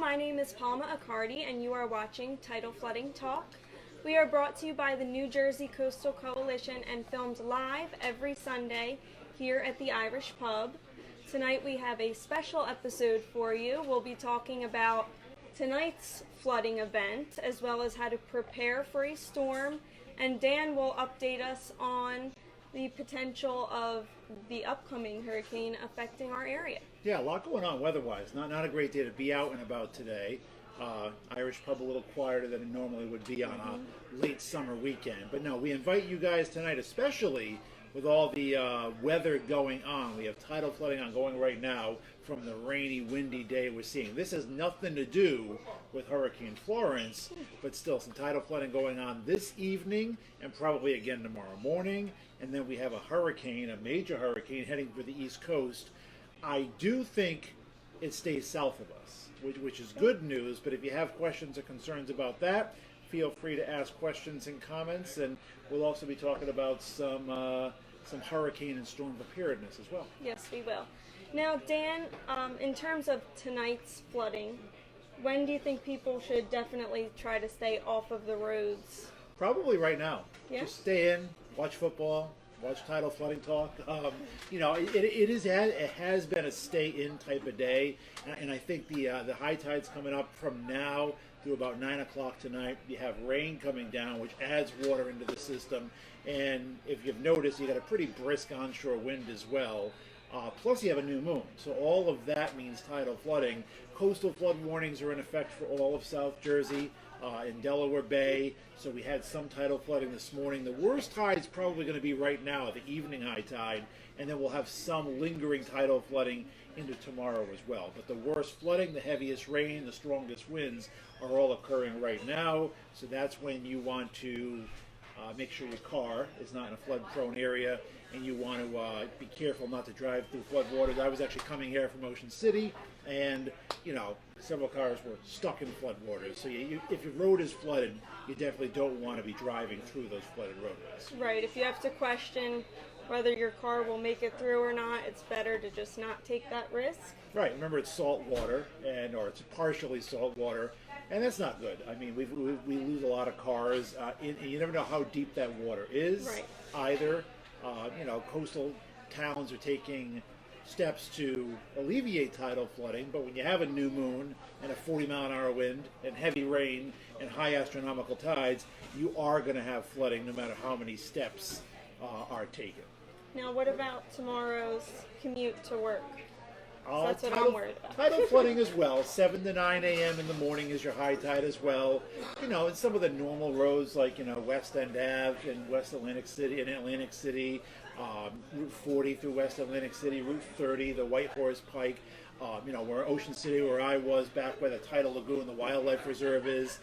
my name is Palma Accardi, and you are watching Tidal Flooding Talk. We are brought to you by the New Jersey Coastal Coalition and filmed live every Sunday here at the Irish Pub. Tonight we have a special episode for you. We'll be talking about tonight's flooding event, as well as how to prepare for a storm, and Dan will update us on the potential of the upcoming hurricane affecting our area. Yeah, a lot going on weather-wise. Not a great day to be out and about today. Irish Pub a little quieter than it normally would be on a late summer weekend. But no, we invite you guys tonight, especially with all the weather going on. We have tidal flooding ongoing right now from the rainy, windy day we're seeing. This has nothing to do with Hurricane Florence, but still some tidal flooding going on this evening and probably again tomorrow morning. And then we have a hurricane, a major hurricane, heading for the East Coast. I do think it stays south of us, which is good news, but if you have questions or concerns about that, feel free to ask questions and comments, and we'll also be talking about some hurricane and storm preparedness as well. Yes, we will. Now, Dan, in terms of tonight's flooding, when do you think people should definitely try to stay off of the roads? Probably right now. Yeah? Just stay in, watch football, watch Tidal Flooding Talk. It has been a stay-in type of day, and I think the high tide's coming up from now through about 9 o'clock tonight. You have rain coming down, which adds water into the system, and if you've noticed, you got a pretty brisk onshore wind as well. Plus you have a new moon, so all of that means tidal flooding. Coastal flood warnings are in effect for all of South Jersey, in Delaware Bay, so we had some tidal flooding this morning. The worst tide is probably going to be right now, the evening high tide, and then we'll have some lingering tidal flooding into tomorrow as well. But the worst flooding, the heaviest rain, the strongest winds are all occurring right now, so that's when you want to make sure your car is not in a flood-prone area, and you want to be careful not to drive through floodwaters. I was actually coming here from Ocean City, and several cars were stuck in floodwaters. So if your road is flooded, you definitely don't want to be driving through those flooded roadways. Right. If you have to question whether your car will make it through or not, it's better to just not take that risk. Right. Remember, it's salt water, or it's partially salt water, and that's not good. I mean, we lose a lot of cars, and you never know how deep that water is. Right. Either. Coastal towns are taking steps to alleviate tidal flooding, but when you have a new moon and a 40-mile-an-hour wind and heavy rain and high astronomical tides, you are going to have flooding no matter how many steps are taken. Now, what about tomorrow's commute to work? That's what tidal, I'm worried about. Tidal flooding as well. 7 to 9 a.m. in the morning is your high tide as well. And some of the normal roads like, West End Ave in West Atlantic City, Route 40 through West Atlantic City, Route 30, the White Horse Pike, where Ocean City, where I was, back where the Tidal Lagoon, the wildlife reserve is,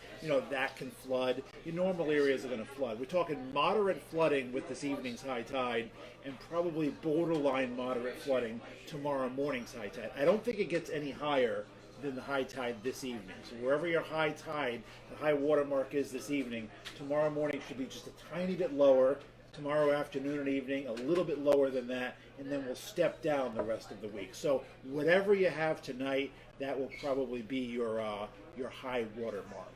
that can flood. Your normal areas are going to flood. We're talking moderate flooding with this evening's high tide, and probably borderline moderate flooding tomorrow morning's high tide. I don't think it gets any higher than the high tide this evening. So wherever your high tide, the high water mark is this evening, tomorrow morning should be just a tiny bit lower. Tomorrow afternoon and evening, a little bit lower than that, and then we'll step down the rest of the week. So whatever you have tonight, that will probably be your high water mark.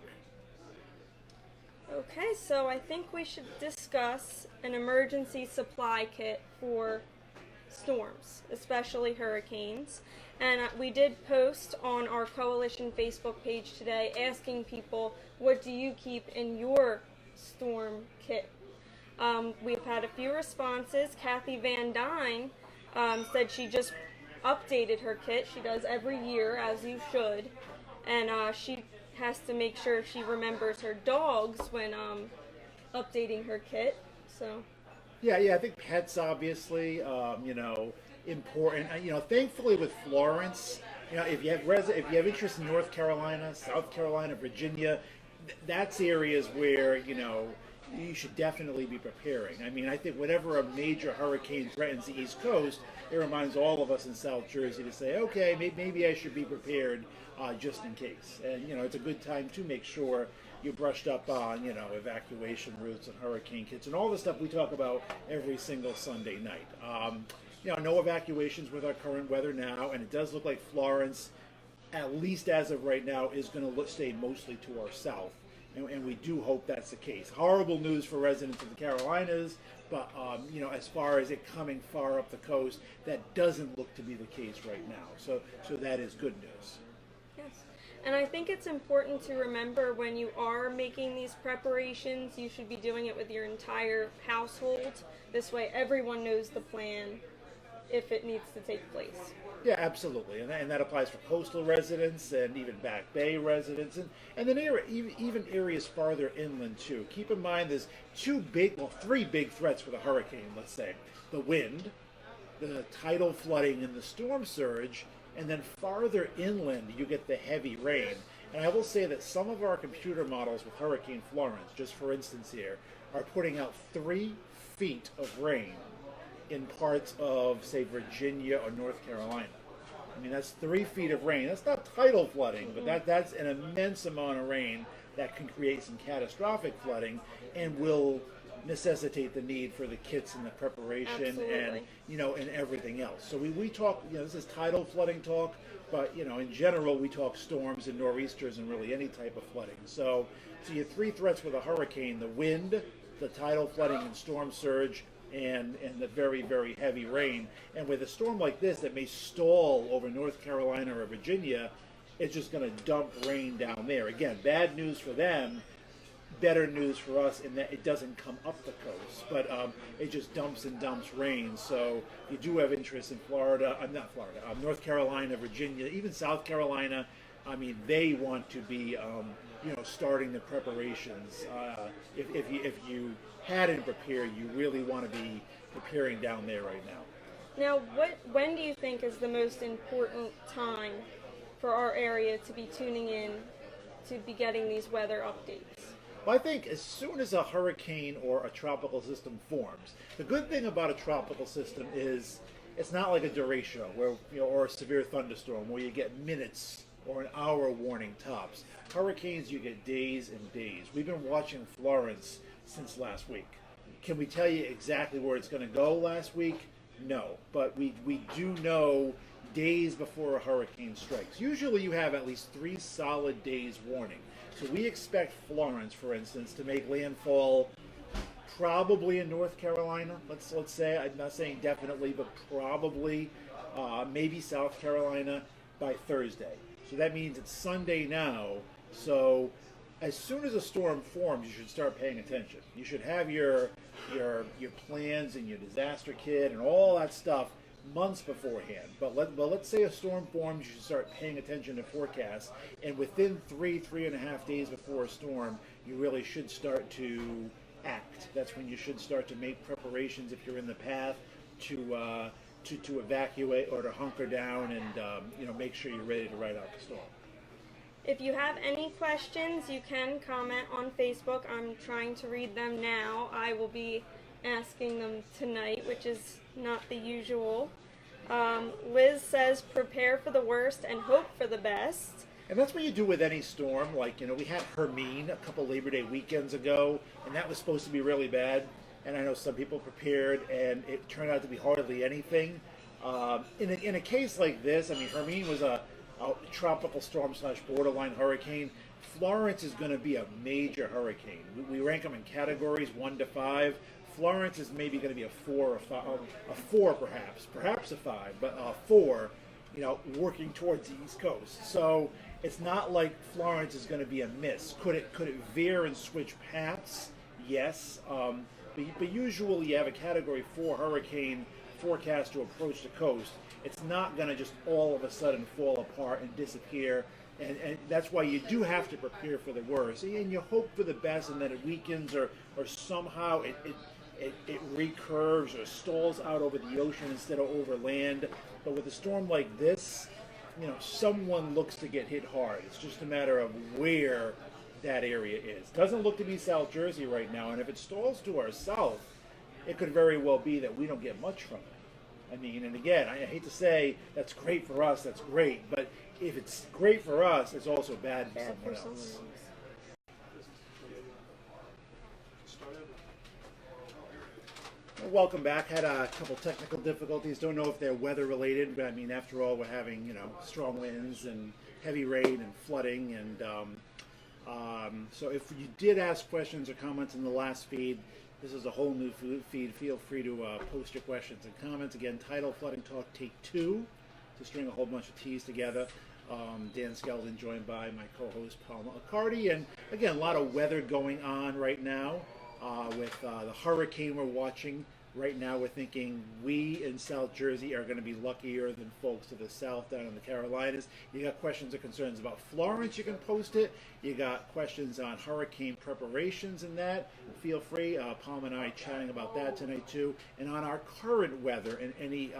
Okay, so I think we should discuss an emergency supply kit for storms, especially hurricanes. And we did post on our Coalition Facebook page today asking people, what do you keep in your storm kit? We've had a few responses. Kathy Van Dyne said she just updated her kit. She does every year, as you should. And she has to make sure she remembers her dogs when updating her kit. So. Yeah, I think pets obviously, important. Thankfully with Florence, if you have interest in North Carolina, South Carolina, Virginia, that's areas where you should definitely be preparing. I mean, I think whenever a major hurricane threatens the East Coast, it reminds all of us in South Jersey to say, okay, maybe I should be prepared just in case. And, it's a good time to make sure you're brushed up on, evacuation routes and hurricane kits and all the stuff we talk about every single Sunday night. No evacuations with our current weather now, and it does look like Florence at least as of right now, is going to stay mostly to our south. And we do hope that's the case. Horrible news for residents of the Carolinas, but as far as it coming far up the coast, that doesn't look to be the case right now. So that is good news. Yes. And I think it's important to remember when you are making these preparations, you should be doing it with your entire household. This way everyone knows the plan if it needs to take place. Yeah, absolutely, and that applies for coastal residents and even Back Bay residents, and then even areas farther inland too. Keep in mind there's three big threats for the hurricane, let's say. The wind, the tidal flooding, and the storm surge, and then farther inland you get the heavy rain. And I will say that some of our computer models with Hurricane Florence, just for instance here, are putting out 3 feet of rain in parts of, say, Virginia or North Carolina. I mean, that's 3 feet of rain. That's not tidal flooding, but that's an immense amount of rain that can create some catastrophic flooding and will necessitate the need for the kits and the preparation. Absolutely. And everything else. So we talk, this is tidal flooding talk, but in general we talk storms and nor'easters and really any type of flooding. So you have 3 threats with a hurricane: the wind, the tidal flooding and storm surge, and the very, very heavy rain. And with a storm like this that may stall over North Carolina or Virginia, it's just going to dump rain down there. Again, bad news for them, better news for us in that it doesn't come up the coast, but it just dumps and dumps rain. So you do have interest in North Carolina, Virginia, even South Carolina. I mean, they want to be, starting the preparations. If you hadn't prepared, you really want to be preparing down there right now. Now, when do you think is the most important time for our area to be tuning in to be getting these weather updates? Well, I think as soon as a hurricane or a tropical system forms, the good thing about a tropical system is it's not like a derecho or a severe thunderstorm where you get minutes or an hour warning tops. Hurricanes, you get days and days. We've been watching Florence since last week. Can we tell you exactly where it's going to go last week? No, but we do know days before a hurricane strikes. Usually you have at least 3 solid days warning. So we expect Florence, for instance, to make landfall probably in North Carolina. Let's say, I'm not saying definitely, but probably, maybe South Carolina by Thursday. So that means it's Sunday now. So as soon as a storm forms, you should start paying attention. You should have your plans and your disaster kit and all that stuff months beforehand. But let's say a storm forms, you should start paying attention to forecasts. And within 3.5 days before a storm, you really should start to act. That's when you should start to make preparations if you're in the path to evacuate or to hunker down and make sure you're ready to ride out the storm. If you have any questions, you can comment on Facebook. I'm trying to read them now. I will be asking them tonight, which is not the usual. Liz says, prepare for the worst and hope for the best. And that's what you do with any storm. Like, we had Hermine a couple Labor Day weekends ago, and that was supposed to be really bad. And I know some people prepared, and it turned out to be hardly anything. In a case like this, I mean, Hermine was a tropical storm / borderline hurricane. Florence is going to be a major hurricane. We rank them in categories 1 to 5. Florence is maybe going to be a 4 or 5, a 4 perhaps a 5, but a 4, working towards the East Coast. So it's not like Florence is going to be a miss. Could it veer and switch paths? Yes. But usually you have a category 4 hurricane forecast to approach the coast. It's not going to just all of a sudden fall apart and disappear. And that's why you do have to prepare for the worst. And you hope for the best and that it weakens or somehow it recurves or stalls out over the ocean instead of over land. But with a storm like this, someone looks to get hit hard. It's just a matter of where that area is. Doesn't look to be South Jersey right now, and if it stalls to our south, it could very well be that we don't get much from it. I mean, and again, I hate to say that's great for us, that's great, but if it's great for us, it's also bad for someone else. Welcome back. Had a couple technical difficulties. Don't know if they're weather related, but I mean, after all, we're having strong winds and heavy rain and flooding, and so if you did ask questions or comments in the last feed, this is a whole new feed. Feel free to post your questions and comments. Again, Tidal Flooding Talk Take 2 to string a whole bunch of T's together. Dan Skeldon joined by my co-host Palma Accardi, and again, a lot of weather going on right now. With the hurricane we're watching right now, we're thinking we in South Jersey are going to be luckier than folks to the south down in the Carolinas. You got questions or concerns about Florence, you can post it. You got questions on hurricane preparations and that, feel free. Palm and I chatting about that tonight too. And on our current weather and any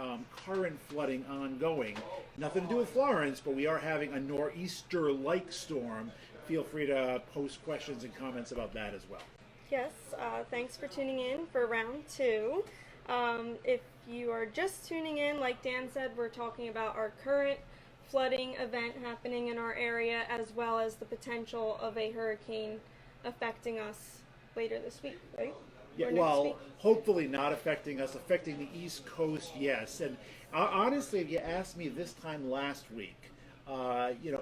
current flooding ongoing. Nothing to do with Florence, but we are having a nor'easter-like storm. Feel free to post questions and comments about that as well. Yes, thanks for tuning in for round 2. If you are just tuning in, like Dan said, we're talking about our current flooding event happening in our area, as well as the potential of a hurricane affecting us later this week, right? Yeah, well, hopefully not affecting us. Affecting the East Coast, yes. And honestly, if you asked me this time last week,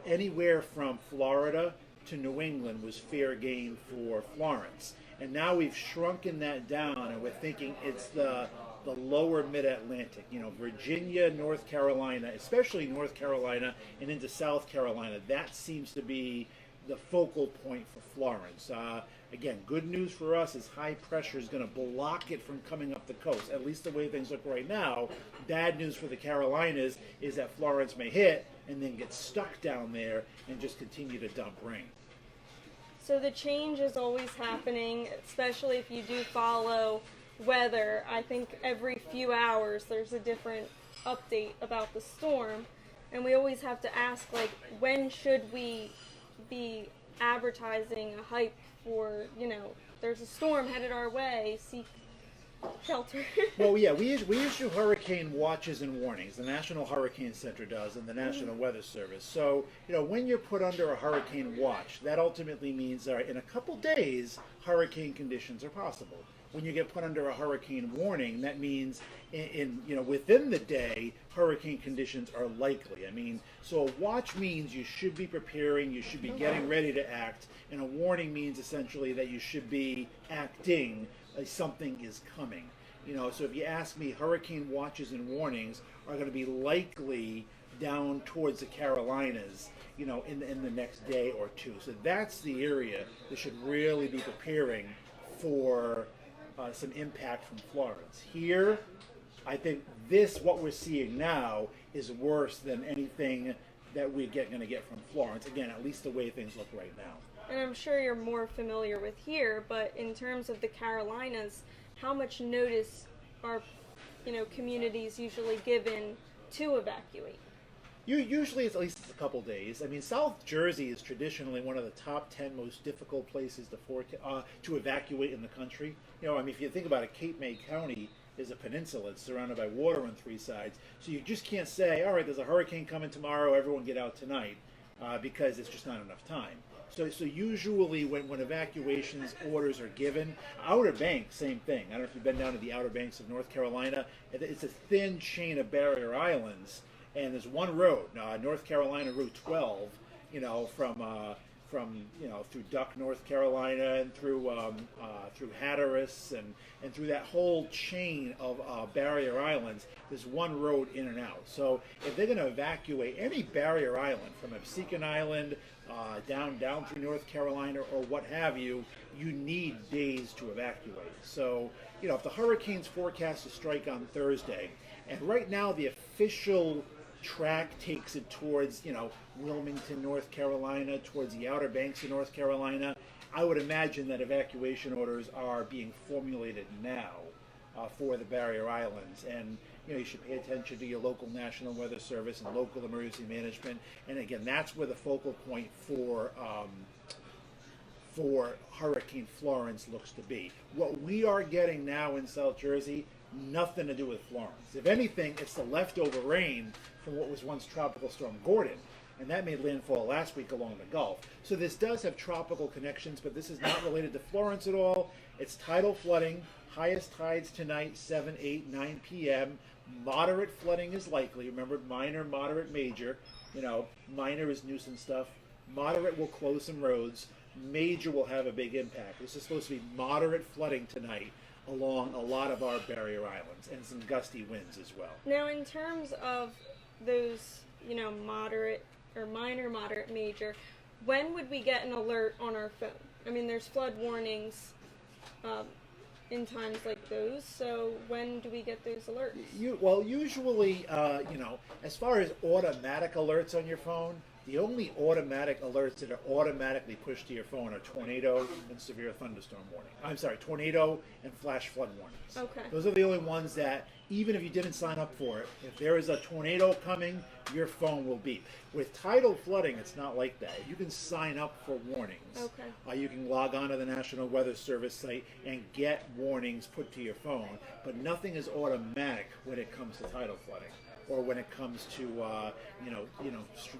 anywhere from Florida to New England was fair game for Florence. And now we've shrunken that down, and we're thinking it's the lower mid-Atlantic, Virginia, North Carolina, especially North Carolina and into South Carolina. That seems to be the focal point for Florence. Again, good news for us is high pressure is going to block it from coming up the coast, at least the way things look right now. Bad news for the Carolinas is that Florence may hit and then get stuck down there and just continue to dump rain. So the change is always happening, especially if you do follow weather. I think every few hours there's a different update about the storm, and we always have to ask, when should we be advertising a hype for, there's a storm headed our way, seek shelter. Well, yeah, we issue hurricane watches and warnings. The National Hurricane Center does, and the National Weather Service. So, when you're put under a hurricane watch, that ultimately means in a couple days, hurricane conditions are possible. When you get put under a hurricane warning, that means within the day, hurricane conditions are likely. So a watch means you should be preparing, you should be getting ready to act, and a warning means essentially that you should be acting something is coming. So if you ask me, hurricane watches and warnings are going to be likely down towards the Carolinas, in the next day or two. So that's the area that should really be preparing for some impact from Florence. Here, I think what we're seeing now is worse than anything that we're going to get from Florence. Again, at least the way things look right now. And I'm sure you're more familiar with here, but in terms of the Carolinas, how much notice are, communities usually given to evacuate? Usually it's at least a couple days. South Jersey is traditionally one of the top 10 most difficult places to evacuate in the country. If you think about it, Cape May County is a peninsula. It's surrounded by water on three sides. So you just can't say, all right, there's a hurricane coming tomorrow, everyone get out tonight, because it's just not enough time. So usually when evacuations orders are given, Outer Banks, same thing. I don't know if you've been down to the Outer Banks of North Carolina. It's a thin chain of barrier islands, and there's one road, North Carolina Route 12, from through Duck, North Carolina, and through Hatteras, and through that whole chain of barrier islands. There's one road in and out. So if they're going to evacuate any barrier island, from Absecon Island down through North Carolina or what have you, you need days to evacuate. So if the hurricane's forecast to strike on Thursday, and right now the official track takes it towards, Wilmington, North Carolina, towards the Outer Banks of North Carolina, I would imagine that evacuation orders are being formulated now for the barrier islands. And, you should pay attention to your local National Weather Service and local emergency management. And again, that's where the focal point for Hurricane Florence looks to be. What we are getting now in South Jersey, nothing to do with Florence. If anything, it's the leftover rain from what was once Tropical Storm Gordon, and that made landfall last week along the Gulf. So this does have tropical connections, but this is not related to Florence at all. It's tidal flooding. Highest tides tonight, 7, 8, 9 p.m. Moderate flooding is likely. Remember, minor, moderate, major. Minor is nuisance stuff. Moderate will close some roads. Major will have a big impact. This is supposed to be moderate flooding tonight along a lot of our barrier islands and some gusty winds as well. Now, in terms of those, moderate or minor, moderate, major, when would we get an alert on our phone? I mean, there's flood warnings in times like those, so when do we get those alerts? Usually, as far as automatic alerts on your phone, the only automatic alerts that are automatically pushed to your phone are tornado and severe thunderstorm warning. I'm sorry, tornado and flash flood warnings. Okay. Those are the only ones that, even if you didn't sign up for it, if there is a tornado coming, your phone will beep. With tidal flooding, it's not like that. You can sign up for warnings. Okay. You can log on to the National Weather Service site and get warnings put to your phone, but nothing is automatic when it comes to tidal flooding, or when it comes to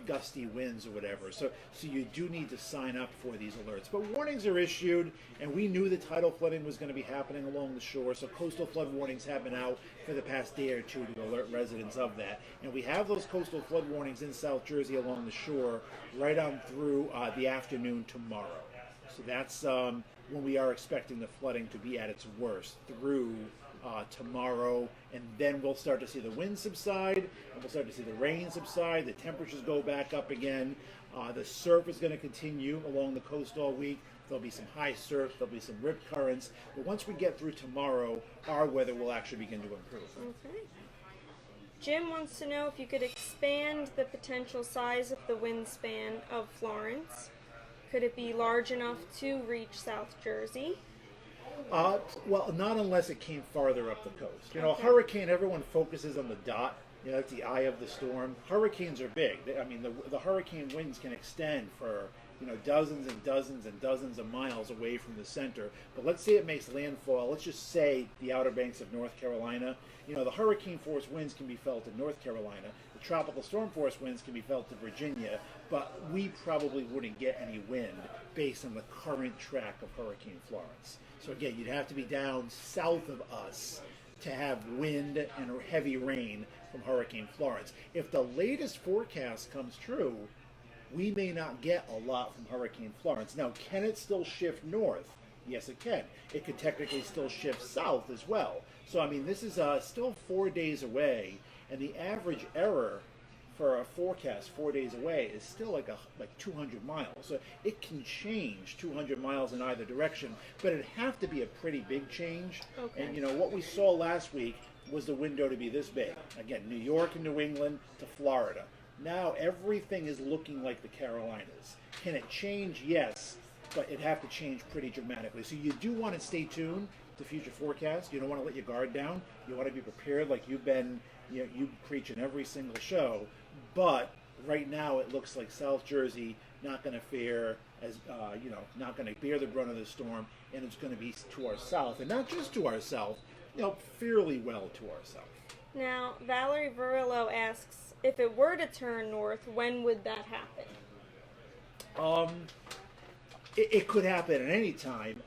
gusty winds or whatever. So you do need to sign up for these alerts. But warnings are issued, and we knew that tidal flooding was going to be happening along the shore. So coastal flood warnings have been out for the past day or two to alert residents of that. And we have those coastal flood warnings in South Jersey along the shore right on through the afternoon tomorrow. So that's when we are expecting the flooding to be at its worst through tomorrow, and then we'll start to see the wind subside, and we'll start to see the rain subside, the temperatures go back up again. The surf is going to continue along the coast all week. There'll be some high surf, there'll be some rip currents, but once we get through tomorrow, our weather will actually begin to improve. Okay. Jim wants to know if you could expand the potential size of the wingspan of Florence. Could it be large enough to reach South Jersey? Well, not unless it came farther up the coast. Okay. Hurricane, everyone focuses on the dot. That's the eye of the storm. Hurricanes are big. The hurricane winds can extend for dozens and dozens and dozens of miles away from the center. But let's say it makes landfall. Let's just say the Outer Banks of North Carolina. The hurricane force winds can be felt in North Carolina. The tropical storm force winds can be felt in Virginia. But we probably wouldn't get any wind based on the current track of Hurricane Florence. So again, you'd have to be down south of us to have wind and heavy rain from Hurricane Florence. If the latest forecast comes true, we may not get a lot from Hurricane Florence. Now, can it still shift north? Yes, it can. It could technically still shift south as well. So, this is still 4 days away, and the average error for a forecast 4 days away is still like 200 miles. So it can change 200 miles in either direction, but it'd have to be a pretty big change. Okay. And what we saw last week was the window to be this big. Again, New York and New England to Florida. Now everything is looking like the Carolinas. Can it change? Yes, but it'd have to change pretty dramatically. So you do want to stay tuned to future forecasts. You don't want to let your guard down. You want to be prepared like you've been, you preach in every single show. But right now it looks like South Jersey not going to fare as, not going to bear the brunt of the storm, and it's going to be to our south, and not just to our south, fairly well to our south. Now, Valerie Verillo asks, if it were to turn north, when would that happen? It could happen at any time,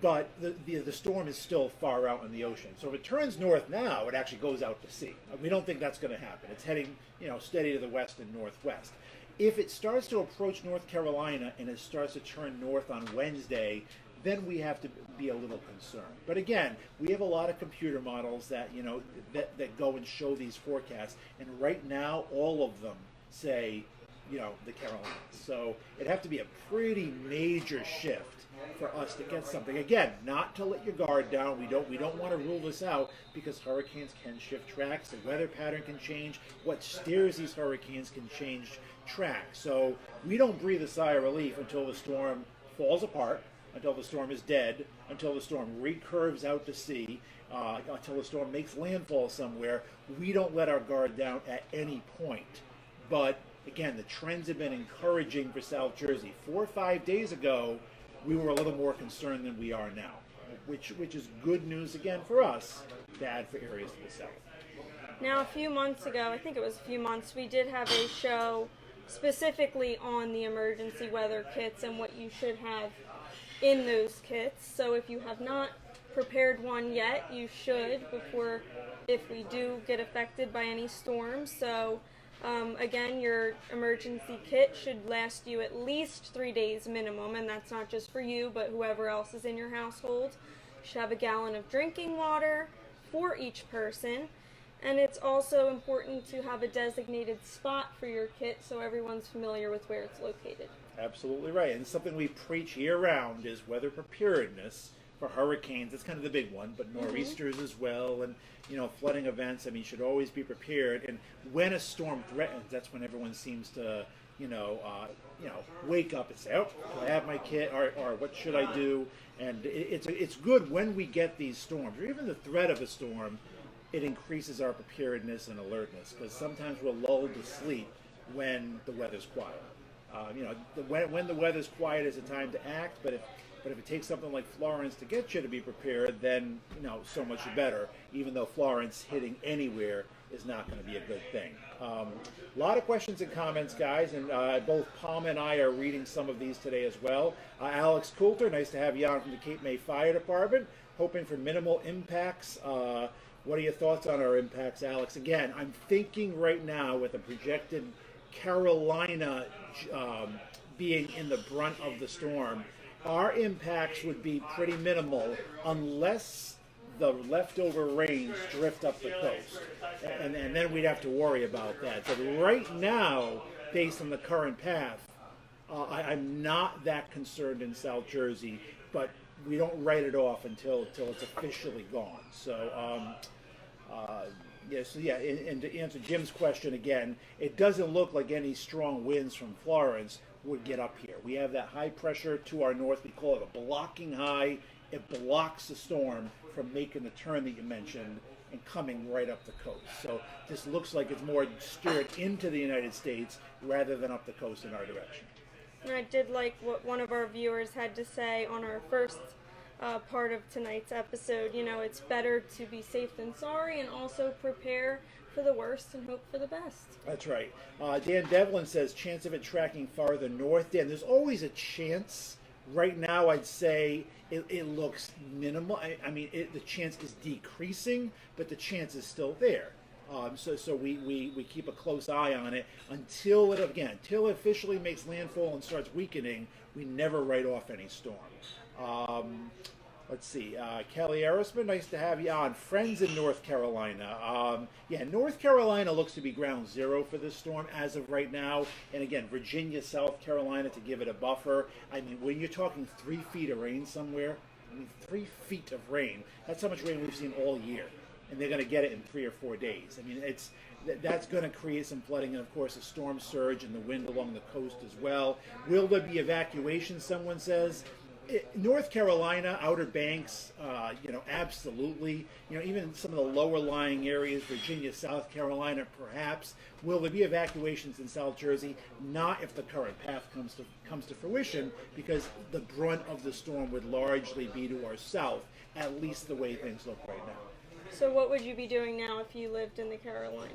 but the storm is still far out in the ocean. So if it turns north now, it actually goes out to sea. We don't think that's going to happen. It's heading, steady to the west and northwest. If it starts to approach North Carolina and it starts to turn north on Wednesday, then we have to be a little concerned. But again, we have a lot of computer models that that go and show these forecasts, and right now all of them say the Carolinas. So it'd have to be a pretty major shift for us to get something. Again, not to let your guard down. We don't want to rule this out, because hurricanes can shift tracks. The weather pattern can change. What steers these hurricanes can change track. So we don't breathe a sigh of relief until the storm falls apart, until the storm is dead, until the storm recurves out to sea, until the storm makes landfall somewhere. We don't let our guard down at any point. But again, the trends have been encouraging for South Jersey. 4 or 5 days ago, we were a little more concerned than we are now, which is good news again for us, bad for areas to the south. Now, a few months ago, I think it was a few months, we did have a show specifically on the emergency weather kits and what you should have in those kits. So if you have not prepared one yet, you should before, if we do get affected by any storms. So again, your emergency kit should last you at least 3 days minimum, and that's not just for you, but whoever else is in your household. You should have a gallon of drinking water for each person. And it's also important to have a designated spot for your kit so everyone's familiar with where it's located. Absolutely right. And something we preach year-round is weather preparedness for hurricanes. It's kind of the big one, but nor'easters as well, and flooding events. I mean, you should always be prepared. And when a storm threatens, that's when everyone seems to wake up and say, "Oh, do I have my kit?" or "What should I do?" And it's good when we get these storms, or even the threat of a storm. It increases our preparedness and alertness, because sometimes we're lulled to sleep when the weather's quiet. When the weather's quiet is a time to act, but if it takes something like Florence to get you to be prepared, then so much better. Even though Florence hitting anywhere is not going to be a good thing. A lot of questions and comments, guys, and both Palm and I are reading some of these today as well. Alex Coulter, nice to have you on from the Cape May Fire Department, hoping for minimal impacts. What are your thoughts on our impacts, Alex? Again, I'm thinking right now with a projected Carolina being in the brunt of the storm, our impacts would be pretty minimal unless the leftover rains drift up the coast. And then we'd have to worry about that. But right now, based on the current path, I'm not that concerned in South Jersey, but we don't write it off until it's officially gone. So, and to answer Jim's question again, it doesn't look like any strong winds from Florence would get up here. We have that high pressure to our north. We call it a blocking high. It blocks the storm from making the turn that you mentioned and coming right up the coast. So this looks like it's more steered into the United States rather than up the coast in our direction. And I did like what one of our viewers had to say on our first part of tonight's episode. It's better to be safe than sorry, and also prepare for the worst and hope for the best. That's right. Dan Devlin says, chance of it tracking farther north. Dan, there's always a chance. Right now, I'd say it looks minimal. The chance is decreasing, but the chance is still there. So we keep a close eye on it until it officially makes landfall and starts weakening. We never write off any storm. Let's see. Kelly Arisman, nice to have you on. Friends in North Carolina. North Carolina looks to be ground zero for this storm as of right now. And again, Virginia, South Carolina to give it a buffer. When you're talking 3 feet of rain somewhere, 3 feet of rain, that's how much rain we've seen all year. And they're going to get it in 3 or 4 days. That's going to create some flooding, and of course a storm surge and the wind along the coast as well. Will there be evacuation, someone says? North Carolina, Outer Banks, absolutely. Even some of the lower lying areas, Virginia, South Carolina, perhaps. Will there be evacuations in South Jersey? Not if the current path comes to fruition, because the brunt of the storm would largely be to our south, at least the way things look right now. So what would you be doing now if you lived in the Carolinas?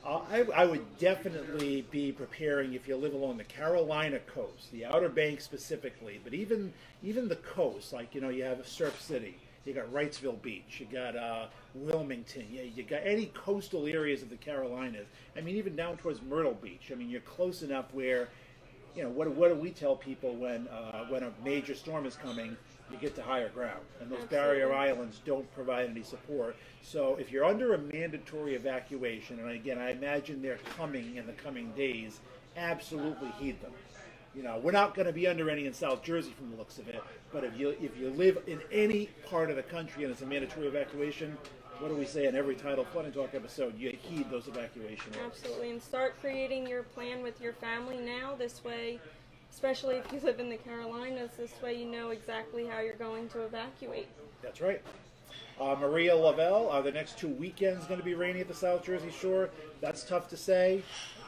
I would definitely be preparing if you live along the Carolina coast, the Outer Banks specifically, but even the coast, like, you have Surf City, you got Wrightsville Beach, you got Wilmington, you got any coastal areas of the Carolinas. Even down towards Myrtle Beach. You're close enough where, what do we tell people when a major storm is coming? You get to higher ground, and those barrier islands don't provide any support. So if you're under a mandatory evacuation, and again, I imagine they're coming in the coming days, absolutely heed them. We're not going to be under any in South Jersey from the looks of it, but if you live in any part of the country and it's a mandatory evacuation, what do we say in every Tidal Flood and Talk episode? You heed those evacuation orders. Absolutely, and start creating your plan with your family now. This way, especially if you live in the Carolinas, this way you know exactly how you're going to evacuate. That's right. Maria Lavelle, are the next 2 weekends going to be rainy at the South Jersey shore? That's tough to say.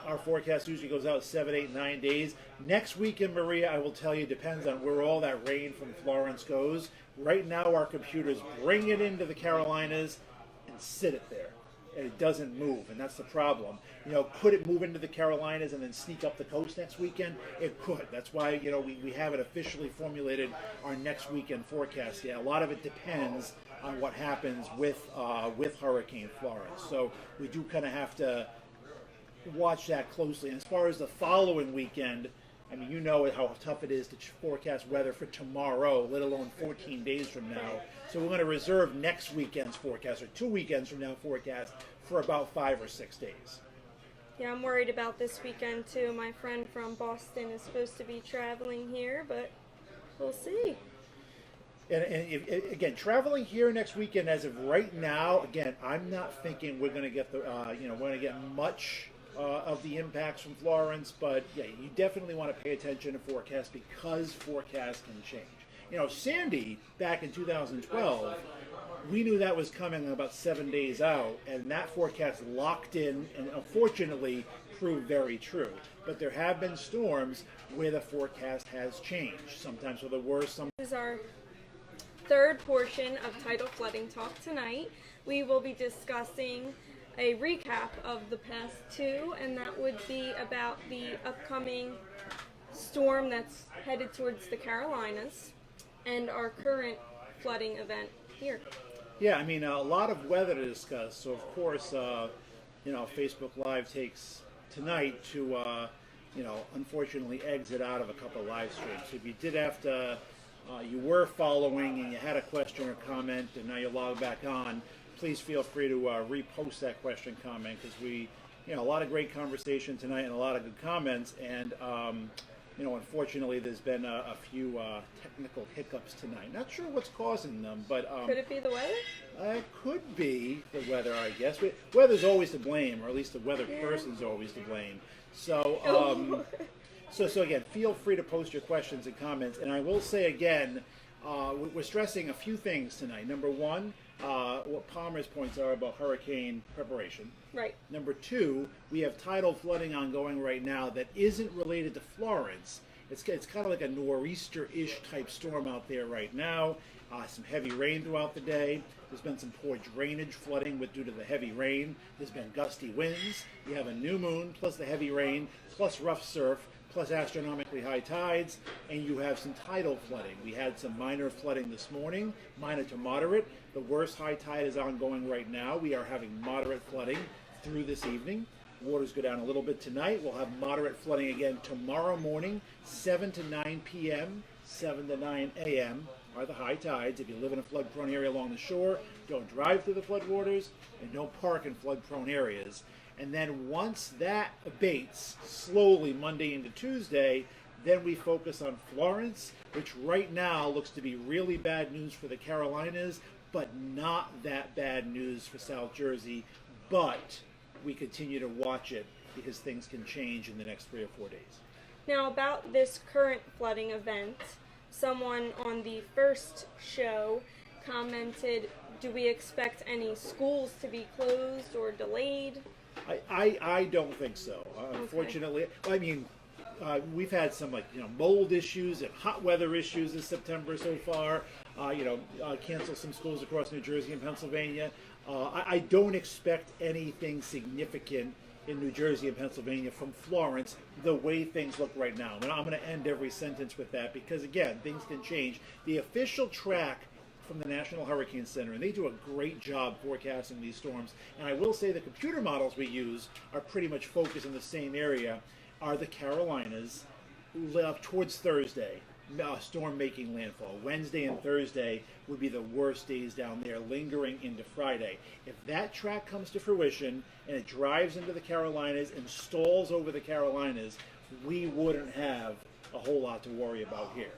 Our forecast usually goes out 7, 8, 9 days. Next weekend, Maria, I will tell you, depends on where all that rain from Florence goes. Right now, our computers bring it into the Carolinas and sit it there. and it doesn't move, and that's the problem. Could it move into the Carolinas and then sneak up the coast next weekend? It could. That's why we haven't officially formulated our next weekend forecast yet. A lot of it depends on what happens with Hurricane Florence. So we do kind of have to watch that closely. And as far as the following weekend, I mean, you know how tough it is to forecast weather for tomorrow, let alone 14 days from now. So we're going to reserve next weekend's forecast, or 2 weekends from now forecast, for about 5 or 6 days. Yeah, I'm worried about this weekend too. My friend from Boston is supposed to be traveling here, but we'll see. And again, traveling here next weekend, as of right now, again, I'm not thinking we're going to get we're going to get much of the impacts from Florence, but yeah, you definitely want to pay attention to forecasts, because forecasts can change. Sandy back in 2012, we knew that was coming about 7 days out, and that forecast locked in, and unfortunately proved very true. But there have been storms where the forecast has changed, sometimes for the worse. This is our third portion of Tidal Flooding Talk tonight. We will be discussing a recap of the past two, and that would be about the upcoming storm that's headed towards the Carolinas and our current flooding event here. Yeah, I mean, a lot of weather to discuss. So, of course, Facebook Live takes tonight to, unfortunately exit out of a couple live streams. So if you did have to, you were following and you had a question or comment and now you're logged back on, please feel free to repost that question, comment, because we, a lot of great conversation tonight and a lot of good comments. And, unfortunately, there's been a few technical hiccups tonight. Not sure what's causing them, but could it be the weather? It could be the weather, I guess. Weather's always to blame, or at least the weather person's always to blame. So, so again, feel free to post your questions and comments. And I will say again, we're stressing a few things tonight. Number one, what Palmer's points are about hurricane preparation. Right. Number two, we have tidal flooding ongoing right now that isn't related to Florence. It's kind of like a nor'easter-ish type storm out there right now. Some heavy rain throughout the day. There's been some poor drainage flooding due to the heavy rain. There's been gusty winds. You have a new moon plus the heavy rain plus rough surf plus astronomically high tides, and you have some tidal flooding. We had some minor flooding this morning, minor to moderate. The worst high tide is ongoing right now. We are having moderate flooding through this evening. Waters go down a little bit tonight. We'll have moderate flooding again tomorrow morning, 7 to 9 p.m., 7 to 9 a.m. are the high tides. If you live in a flood-prone area along the shore, don't drive through the floodwaters and don't park in flood-prone areas. And then once that abates slowly Monday into Tuesday, then we focus on Florence, which right now looks to be really bad news for the Carolinas, but not that bad news for South Jersey. But we continue to watch it because things can change in the next 3 or 4 days. Now, about this current flooding event, someone on the first show commented, do we expect any schools to be closed or delayed? I don't think so. Unfortunately, I mean, we've had some mold issues and hot weather issues this September so far. Cancel some schools across New Jersey and Pennsylvania. I don't expect anything significant in New Jersey and Pennsylvania from Florence the way things look right now. And I'm going to end every sentence with that because, again, things can change. The official track from the National Hurricane Center, and they do a great job forecasting these storms. And I will say the computer models we use are pretty much focused in the same area, are the Carolinas towards Thursday, storm making landfall. Wednesday and Thursday would be the worst days down there, lingering into Friday. If that track comes to fruition and it drives into the Carolinas and stalls over the Carolinas, we wouldn't have a whole lot to worry about here.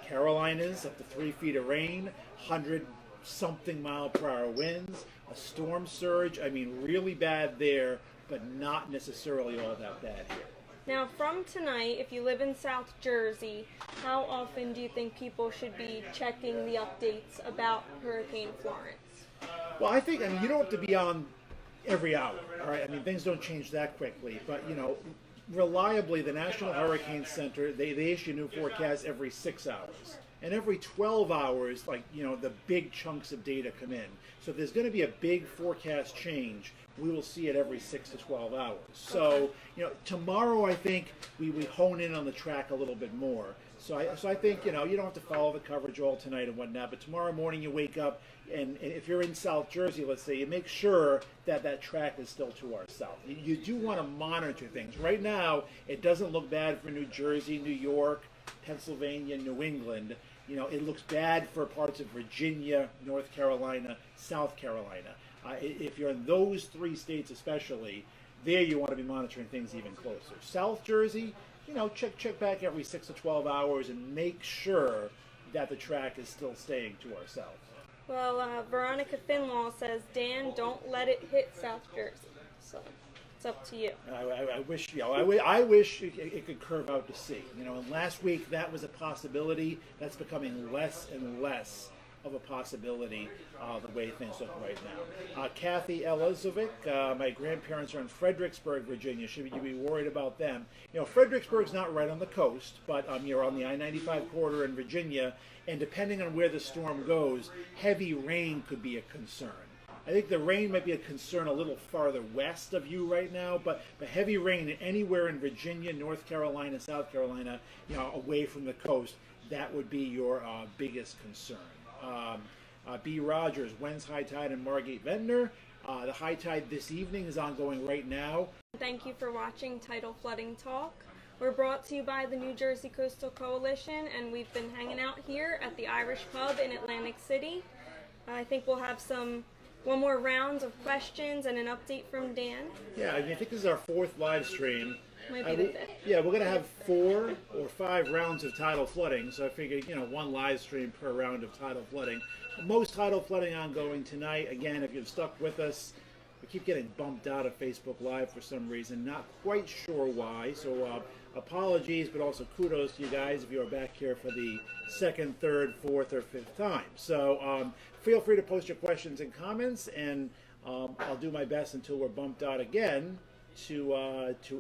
Carolinas, up to 3 feet of rain, 100-something mile-per-hour winds, a storm surge. I mean, really bad there, but not necessarily all that bad here. Now, from tonight, if you live in South Jersey, how often do you think people should be checking the updates about Hurricane Florence? Well, I think, you don't have to be on every hour, all right? Things don't change that quickly, but, reliably, the National Hurricane Center, they issue new forecasts every 6 hours. and every 12 hours, like, the big chunks of data come in. So if there's going to be a big forecast change, we will see it every 6 to 12 hours. So, tomorrow I think we hone in on the track a little bit more. So I think, you don't have to follow the coverage all tonight and whatnot, but tomorrow morning you wake up, and if you're in South Jersey, let's say, you make sure that track is still to our south. You do want to monitor things. Right now, it doesn't look bad for New Jersey, New York, Pennsylvania, New England. It looks bad for parts of Virginia, North Carolina, South Carolina. If you're in those 3 states especially, there you want to be monitoring things even closer. South Jersey, check back every 6 to 12 hours and make sure that the track is still staying to our south. Well, Veronica Finlaw says, Dan, don't let it hit South Jersey. So it's up to you. I wish, I wish it could curve out to sea. And last week that was a possibility. That's becoming less and less of a possibility the way things look right now. Kathy Elazovic, my grandparents are in Fredericksburg, Virginia. Should you be worried about them? Fredericksburg's not right on the coast, but you're on the I-95 corridor in Virginia, and depending on where the storm goes, heavy rain could be a concern. I think the rain might be a concern a little farther west of you right now, but the heavy rain anywhere in Virginia, North Carolina, South Carolina, away from the coast, that would be your biggest concern. B. Rogers, when's high tide in Margate Ventnor? The high tide this evening is ongoing right now. Thank you for watching Tidal Flooding Talk. We're brought to you by the New Jersey Coastal Coalition, and we've been hanging out here at the Irish Pub in Atlantic City. I think we'll have one more round of questions and an update from Dan. Yeah, I think this is our 4th live stream. Might be the 5th. Yeah, we're going to have 4 or 5 rounds of tidal flooding, so I figured, 1 live stream per round of tidal flooding. Most tidal flooding ongoing tonight. Again, if you've stuck with us, we keep getting bumped out of Facebook Live for some reason. Not quite sure why, so apologies, but also kudos to you guys if you are back here for the 2nd, 3rd, 4th, or 5th time. So feel free to post your questions and comments, and I'll do my best until we're bumped out again to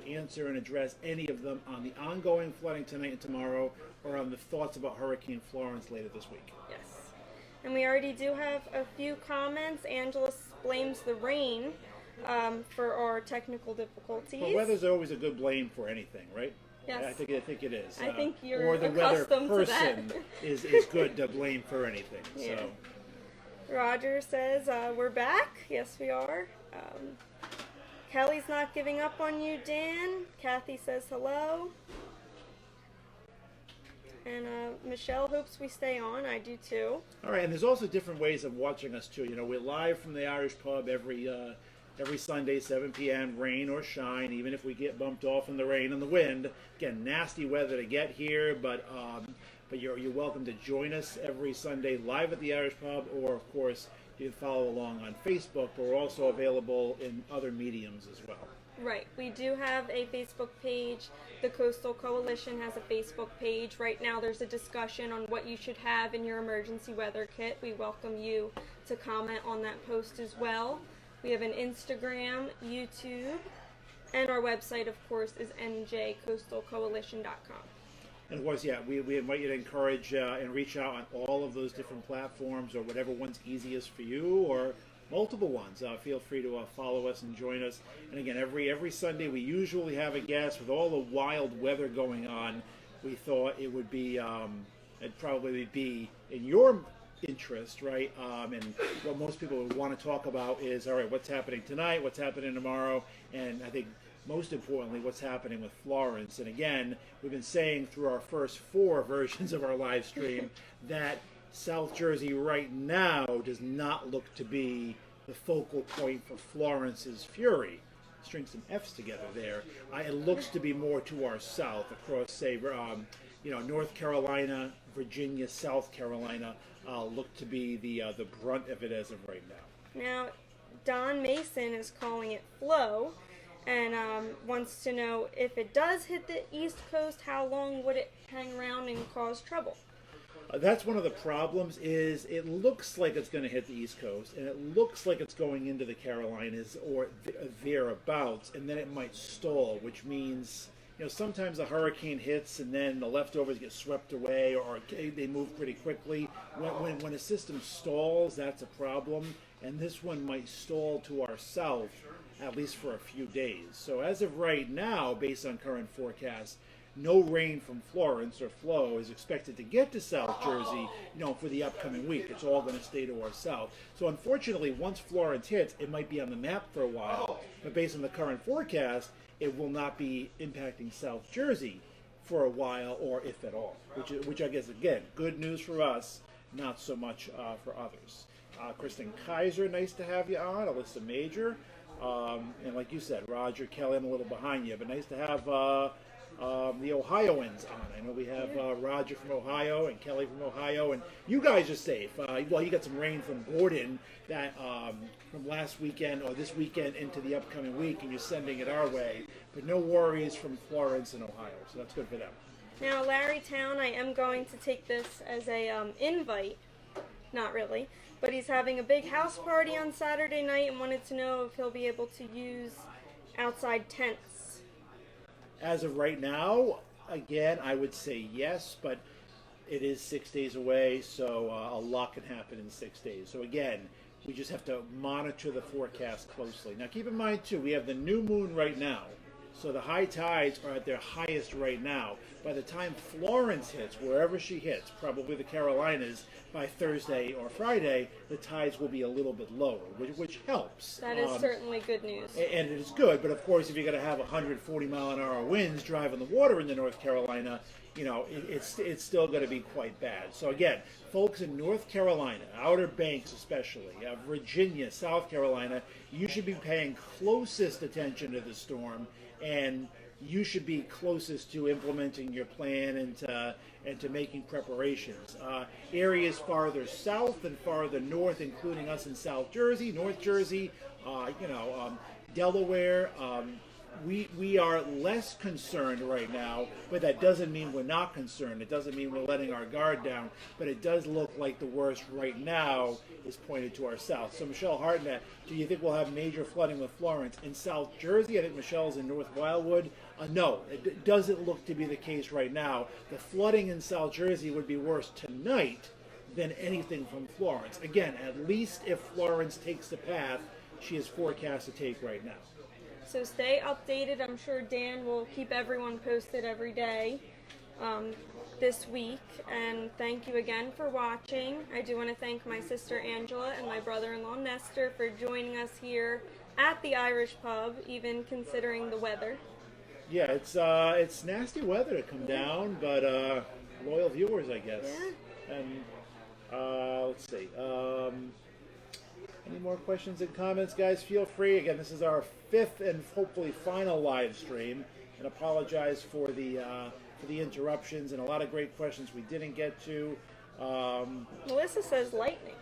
answer and address any of them on the ongoing flooding tonight and tomorrow, or on the thoughts about Hurricane Florence later this week. Yes. And we already do have a few comments. Angela blames the rain for our technical difficulties. Well, weather's always a good blame for anything, right? Yes. I think it is. I think you're or the weather accustomed to person that. is good to blame for anything. Yeah. So. Roger says, we're back. Yes, we are. Kelly's not giving up on you, Dan. Kathy says hello. And Michelle hopes we stay on. I do too. All right, and there's also different ways of watching us too. We're live from the Irish Pub every Sunday, 7 p.m., rain or shine, even if we get bumped off in the rain and the wind. Again, nasty weather to get here, but you're welcome to join us every Sunday live at the Irish Pub, or of course you can follow along on Facebook, but we're also available in other mediums as well. Right. We do have a Facebook page. The Coastal Coalition has a Facebook page. Right now there's a discussion on what you should have in your emergency weather kit. We welcome you to comment on that post as well. We have an Instagram, YouTube, and our website, of course, is njcoastalcoalition.com. And of course, we invite you to encourage and reach out on all of those different platforms, or whatever one's easiest for you, or multiple ones. Feel free to follow us and join us. And again, every Sunday we usually have a guest. With all the wild weather going on, we thought it would be, it'd probably be in your interest, right? And what most people would want to talk about is, all right, what's happening tonight, what's happening tomorrow, and I think most importantly, what's happening with Florence. And again, we've been saying through our first 4 versions of our live stream that South Jersey right now does not look to be the focal point for Florence's fury. String some F's together there. It looks to be more to our south, across, say, North Carolina, Virginia, South Carolina, look to be the brunt of it as of right now. Now, Don Mason is calling it flow, and wants to know, if it does hit the East Coast, how long would it hang around and cause trouble? That's one of the problems. Is it looks like it's going to hit the East Coast, and it looks like it's going into the Carolinas or thereabouts, and then it might stall, which means sometimes a hurricane hits and then the leftovers get swept away, or they move pretty quickly. When a system stalls, that's a problem, and this one might stall to our south at least for a few days. So as of right now, based on current forecasts, no rain from Florence or flow is expected to get to South Jersey, for the upcoming week. It's all going to stay to our south. So unfortunately, once Florence hits, it might be on the map for a while, but based on the current forecast, it will not be impacting South Jersey for a while, or if at all, which I guess, again, good news for us, not so much for others. Kristen Kaiser, nice to have you on. Alyssa Major. And like you said, Roger, Kelly, I'm a little behind you, but nice to have the Ohioans on. I know we have Roger from Ohio and Kelly from Ohio, and you guys are safe. Well, you got some rain from Gordon that from last weekend or this weekend into the upcoming week, and you're sending it our way. But no worries from Florence and Ohio, so that's good for them. Now, Larrytown, I am going to take this as a invite. Not really. But he's having a big house party on Saturday night and wanted to know if he'll be able to use outside tents. As of right now, again, I would say yes, but it is 6 days away, so a lot can happen in 6 days. So again, we just have to monitor the forecast closely. Now keep in mind too, we have the new moon right now. So the high tides are at their highest right now. By the time Florence hits, wherever she hits, probably the Carolinas, by Thursday or Friday, the tides will be a little bit lower, which helps. That is certainly good news. And it is good, but of course, if you're going to have 140-mile-an-hour winds driving the water into North Carolina, it's still going to be quite bad. So again, folks in North Carolina, Outer Banks especially, Virginia, South Carolina, you should be paying closest attention to the storm, and you should be closest to implementing your plan and to making preparations. Areas farther south and farther north, including us in South Jersey, North Jersey, Delaware, we are less concerned right now, but that doesn't mean we're not concerned. It doesn't mean we're letting our guard down, but it does look like the worst right now is pointed to our south. So Michelle Hartnett, do you think we'll have major flooding with Florence? In South Jersey, I think Michelle's in North Wildwood. No, it doesn't look to be the case right now. The flooding in South Jersey would be worse tonight than anything from Florence. Again, at least if Florence takes the path she is forecast to take right now. So stay updated. I'm sure Dan will keep everyone posted every day this week. And thank you again for watching. I do want to thank my sister Angela and my brother-in-law Nestor for joining us here at the Irish Pub, even considering the weather. Yeah, it's nasty weather to come down, but loyal viewers, I guess. Yeah. And let's see. Any more questions and comments, guys? Feel free. Again, this is our 5th and hopefully final live stream, and apologize for the interruptions and a lot of great questions we didn't get to. Melissa says lightning.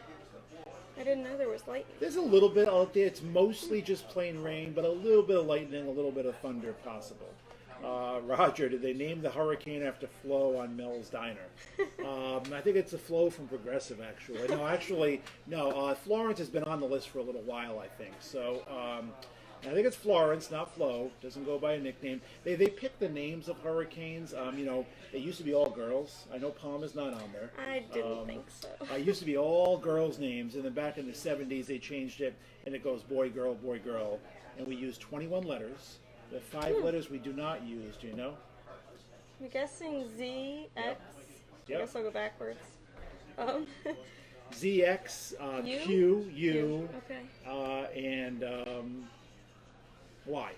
I didn't know there was lightning. There's a little bit out there. It's mostly just plain rain, but a little bit of lightning, a little bit of thunder possible. Roger, did they name the hurricane after Flo on Mel's Diner? I think it's a Flo from Progressive, actually. No, Florence has been on the list for a little while, I think. So I think it's Florence, not Flo. Doesn't go by a nickname. They pick the names of hurricanes. They used to be all girls. I know Palmer's not on there. I didn't think so. It used to be all girls' names, and then back in the 70s they changed it, and it goes boy, girl, and we use 21 letters. The 5 letters we do not use, do you know? I'm guessing Z, X. Yep. I guess I'll go backwards. ZX, U? Q, U, Okay. and Y.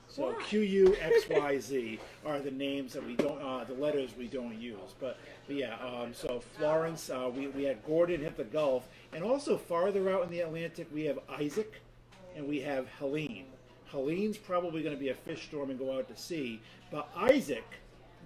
So Y. Q, U, X, Y, Z are the names that we don't, the letters we don't use. But yeah, so Florence, we had Gordon hit the Gulf, and also farther out in the Atlantic we have Isaac, and we have Helene. Helene's probably going to be a fish storm and go out to sea. But Isaac,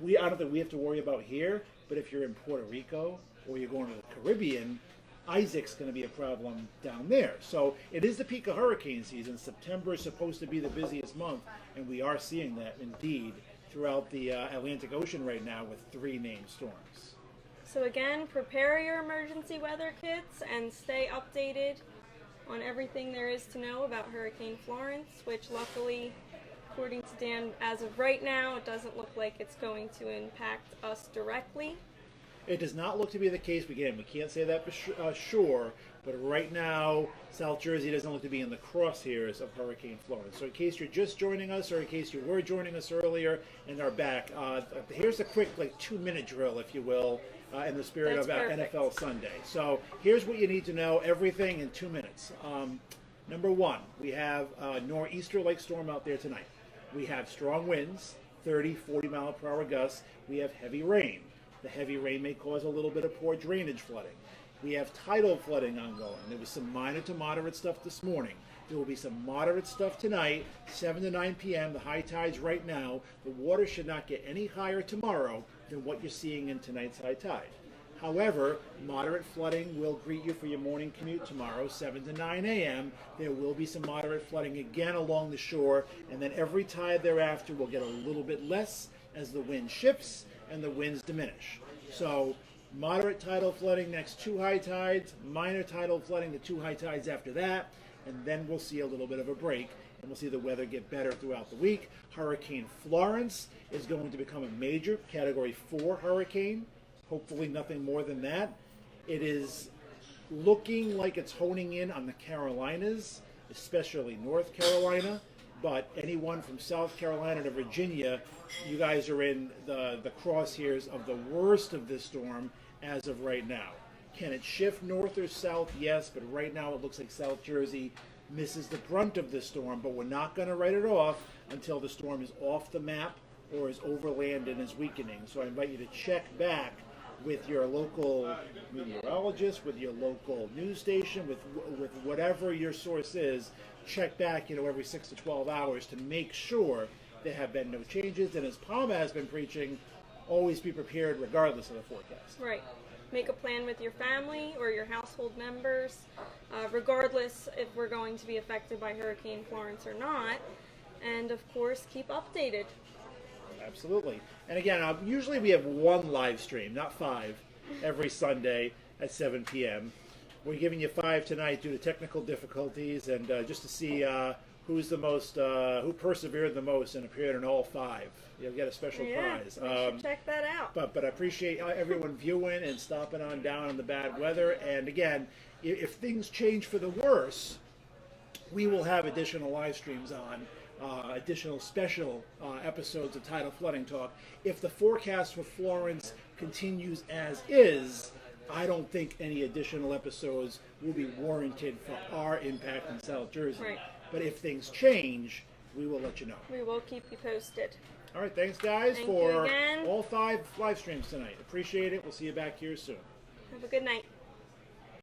I don't think we have to worry about here. But if you're in Puerto Rico or you're going to the Caribbean, Isaac's going to be a problem down there. So it is the peak of hurricane season. September is supposed to be the busiest month, and we are seeing that indeed throughout the Atlantic Ocean right now with 3 named storms. So again, prepare your emergency weather kits and stay updated on everything there is to know about Hurricane Florence, which luckily according to Dan, as of right now, it doesn't look like it's going to impact us directly. It does not look to be the case. Again, we can't say that for sure, but right now, South Jersey doesn't look to be in the crosshairs of Hurricane Florence. So in case you're just joining us, or in case you were joining us earlier and are back, here's a quick 2-minute drill, if you will, in the spirit of NFL Sunday. So here's what you need to know, everything in 2 minutes. Number one, we have a nor'easter-like storm out there tonight. We have strong winds, 30, 40 mile per hour gusts. We have heavy rain. The heavy rain may cause a little bit of poor drainage flooding. We have tidal flooding ongoing. There was some minor to moderate stuff this morning. There will be some moderate stuff tonight, 7 to 9 p.m., the high tides right now. The water should not get any higher tomorrow than what you're seeing in tonight's high tide. However, moderate flooding will greet you for your morning commute tomorrow, 7 to 9 a.m. There will be some moderate flooding again along the shore, and then every tide thereafter will get a little bit less as the wind shifts and the winds diminish. So moderate tidal flooding next 2 high tides, minor tidal flooding the 2 high tides after that, and then we'll see a little bit of a break, and we'll see the weather get better throughout the week. Hurricane Florence is going to become a major Category 4 hurricane. Hopefully nothing more than that. It is looking like it's honing in on the Carolinas, especially North Carolina, but anyone from South Carolina to Virginia, you guys are in the crosshairs of the worst of this storm as of right now. Can it shift north or south? Yes, but right now it looks like South Jersey misses the brunt of this storm, but we're not going to write it off until the storm is off the map or is overland and is weakening. So I invite you to check back with your local meteorologist, with your local news station, with whatever your source is. Check back, every 6 to 12 hours to make sure there have been no changes. And as Palma has been preaching, always be prepared regardless of the forecast. Right. Make a plan with your family or your household members, regardless if we're going to be affected by Hurricane Florence or not. And of course, keep updated. Absolutely. And again, usually we have 1 live stream, not 5, every Sunday at 7 p.m. We're giving you 5 tonight due to technical difficulties, and just to see who's the most, who persevered the most and appeared in all 5. You'll get a special prize. We should check that out. But I appreciate everyone viewing and stopping on down in the bad weather. And again, if things change for the worse, we will have additional live streams on. Additional special episodes of Tidal Flooding Talk. If the forecast for Florence continues as is, I don't think any additional episodes will be warranted for our impact in South Jersey. Right. But if things change, we will let you know. We will keep you posted. All right, thanks guys Thank for you again. all 5 live streams tonight. Appreciate it. We'll see you back here soon. Have a good night.